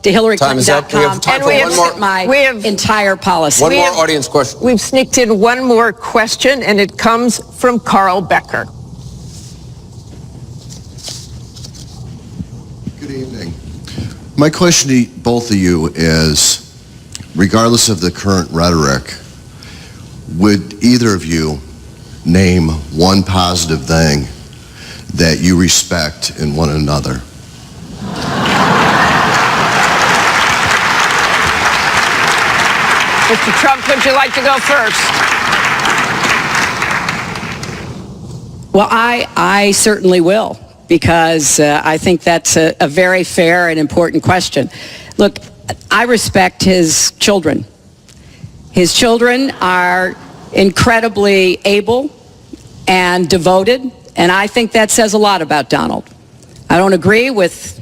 to Time is up. We have time HillaryClinton.com for one more. my entire policy. One more audience question. We've sneaked in one more question, and it comes from Carl Becker. Good evening. My question to both of you is, regardless of the current rhetoric, would either of you name one positive thing that you respect in one another? Mr. Trump, would you like to go first? Well, I certainly will, because I think that's a very fair and important question. Look, I respect his children. His children are incredibly able and devoted, and I think that says a lot about Donald. I don't agree with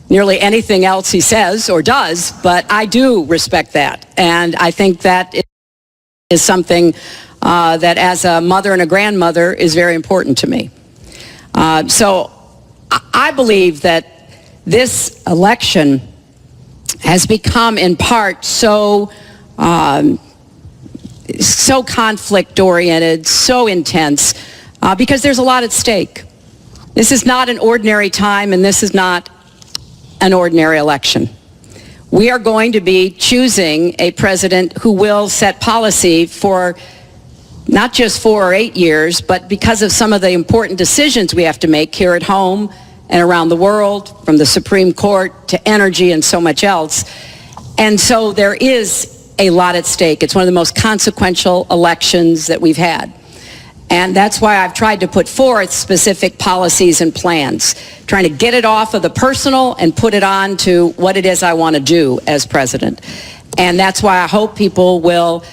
nearly anything else he says or does, but I do respect that. And I think that is something that as a mother and a grandmother is very important to me. So I believe that this election has become in part so conflict-oriented, so intense, because there's a lot at stake. This is not an ordinary time, and this is not an ordinary election. We are going to be choosing a president who will set policy for not just 4 or 8 years, but because of some of the important decisions we have to make here at home and around the world, from the Supreme Court to energy and so much else. And so there is a lot at stake. It's one of the most consequential elections that we've had. And that's why I've tried to put forth specific policies and plans, trying to get it off of the personal and put it on to what it is I want to do as president. And that's why I hope people will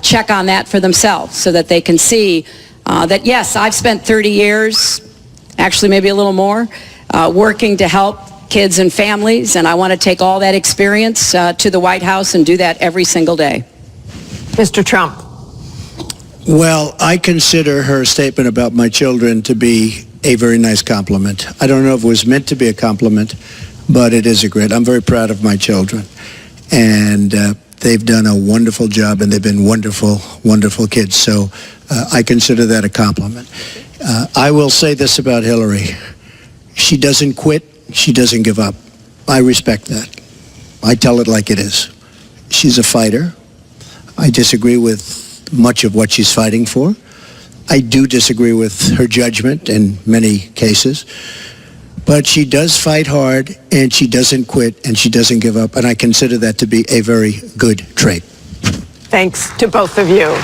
check on that for themselves, so that they can see that, yes, I've spent 30 years, actually maybe a little more, working to help kids and families, and I want to take all that experience to the White House and do that every single day. Mr. Trump. Well, I consider her statement about my children to be a very nice compliment. I don't know if it was meant to be a compliment, but it is a great. I'm very proud of my children. And they've done a wonderful job, and they've been wonderful, wonderful kids. So I consider that a compliment. I will say this about Hillary. She doesn't quit. She doesn't give up. I respect that. I tell it like it is. She's a fighter. I disagree with much of what she's fighting for. I do disagree with her judgment in many cases. But she does fight hard, and she doesn't quit, and she doesn't give up. And I consider that to be a very good trait. Thanks to both of you.